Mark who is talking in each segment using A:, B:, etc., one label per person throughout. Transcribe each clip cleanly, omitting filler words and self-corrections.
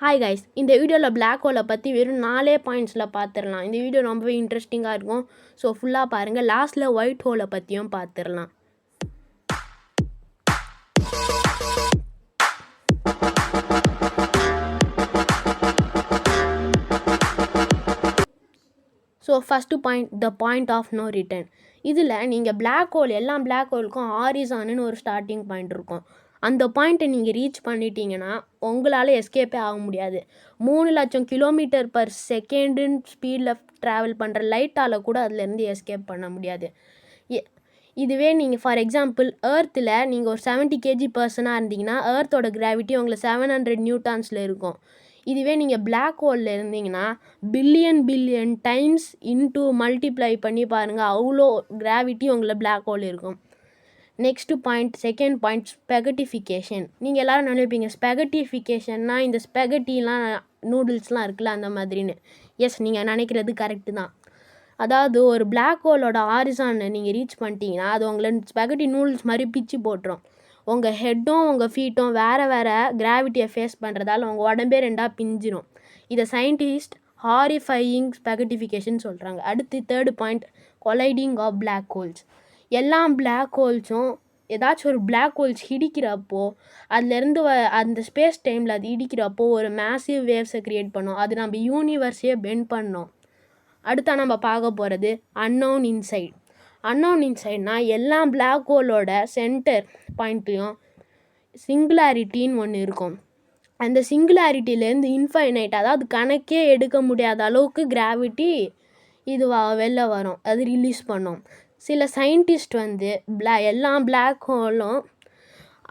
A: Hi guys, இந்த வீடியோவில் black ஹோலை பற்றி வெறும் 4 பாயிண்ட்ஸில் பார்த்துடலாம். இந்த வீடியோ ரொம்பவே இன்ட்ரெஸ்டிங்காக இருக்கும். ஸோ ஃபுல்லாக பாருங்கள். லாஸ்ட்டில் ஒயிட் ஹோலை பற்றியும் பார்த்துடலாம். So first point, the point of no return. இதில் நீங்கள் பிளாக் ஹோல், எல்லா பிளாக் ஹோலுக்கும் ஹாரிசான்னு ஒரு ஸ்டார்டிங் பாயிண்ட் இருக்கும். அந்த பாயிண்ட்டை நீங்கள் ரீச் பண்ணிட்டீங்கன்னா உங்களால் எஸ்கேப்பே ஆக முடியாது. 3,00,000 km/s ஸ்பீடில் ட்ராவல் பண்ணுற லைட்டால் கூட அதுலேருந்து எஸ்கேப் பண்ண முடியாது. இதுவே நீங்கள் ஃபார் எக்ஸாம்பிள் எர்த்தில் நீங்கள் ஒரு 70 kg பர்சனாக இருந்தீங்கன்னா எர்த்தோட கிராவிட்டி உங்களுக்கு 700 நியூட்டான்ஸில் இருக்கும். இதுவே நீங்கள் பிளாக் ஹோலில் இருந்தீங்கன்னா பில்லியன் டைம்ஸ் இன்டூ மல்டிப்ளை பண்ணி பாருங்கள், அவ்வளோ கிராவிட்டி உங்களை பிளாக் ஹோல் இருக்கும். Next point, second point, spaghettification. நீங்கள் எல்லோரும் நினைப்பீங்க ஸ்பெகட்டிஃபிகேஷன்னா இந்த ஸ்பெகட்டிலாம் நூடுல்ஸ்லாம் இருக்குல்ல அந்த மாதிரின்னு. எஸ், நீங்கள் நினைக்கிறது கரெக்டு தான். அதாவது ஒரு பிளாக் ஹோலோட ஹாரிசானை நீங்கள் ரீச் பண்ணிட்டீங்கன்னா அது உங்களை ஸ்பெகட்டி நூடுல்ஸ் மாதிரி பிச்சு போட்டுரும். உங்கள் ஹெட்டும் உங்கள் ஃபீட்டும் வேறு கிராவிட்டியை ஃபேஸ் பண்ணுறதால உங்கள் உடம்பே ரெண்டாக பிஞ்சிரும். இதை சயின்டிஸ்ட் ஹாரிஃபையிங் ஸ்பெகட்டிஃபிகேஷன் சொல்கிறாங்க. அடுத்து third point, colliding of black holes. எல்லா பிளாக் ஹோல்ஸும் ஏதாச்சும் ஒரு பிளாக் ஹோல்ஸ் இடிக்கிறப்போ அதுலேருந்து அந்த ஸ்பேஸ் டைமில் அது இடிக்கிறப்போ ஒரு மேசிவ் வேவ்ஸை க்ரியேட் பண்ணோம். அது நம்ம யூனிவர்ஸையே பெண்ட் பண்ணோம். அடுத்தா நம்ம பார்க்க போகிறது அன்னோன் இன்சைட். அன்னோன் இன்சைட்னால் எல்லா பிளாக் ஹோலோட சென்டர் பாயிண்ட்லேயும் சிங்குலாரிட்டின்னு ஒன்று இருக்கும். அந்த சிங்குலாரிட்டிலேருந்து இன்ஃபைனைட், அதாவது கணக்கே எடுக்க முடியாத அளவுக்கு கிராவிட்டி வெளில வரும், அது ரிலீஸ் பண்ணோம். சில சயின்டிஸ்ட் எல்லா பிளாக் ஹோலும்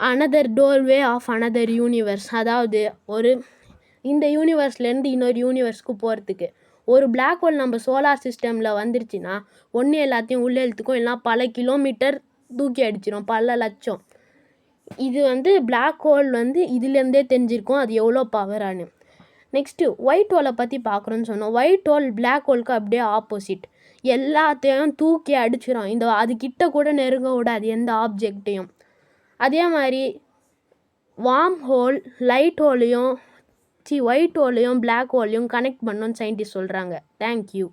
A: another doorway of another universe, அதாவது இந்த யூனிவர்ஸ்லேருந்து இன்னொரு யூனிவர்ஸ்க்கு போகிறதுக்கு. ஒரு பிளாக் ஹோல் நம்ம சோலார் சிஸ்டமில் வந்துருச்சுன்னா ஒன்று எல்லாத்தையும் உள்ளே இழுத்துக்கும், இல்லைனா பல கிலோமீட்டர் தூக்கி அடிச்சிடும், பல லட்சம். இது பிளாக் ஹோல் இதுலேருந்தே தெரிஞ்சிருக்கும் அது எவ்வளோ பவரானு. நெக்ஸ்ட்டு ஒயிட் ஹோலை பற்றி பார்க்குறோன்னு சொன்னோம். ஒயிட் ஹோல் பிளாக் ஹோலுக்கு அப்படியே ஆப்போசிட். எல்லாத்தையும் தூக்கி அடிச்சிடும். அதுக்கிட்ட கூட நெருங்க விடாது எந்த ஆப்ஜெக்டையும். அதே மாதிரி வார்ம் ஹோல் ஒயிட் ஹோலையும் பிளாக் ஹோலையும் கனெக்ட் பண்ணணும்னு சயின்டிஸ்ட் சொல்கிறாங்க. தேங்க்யூ.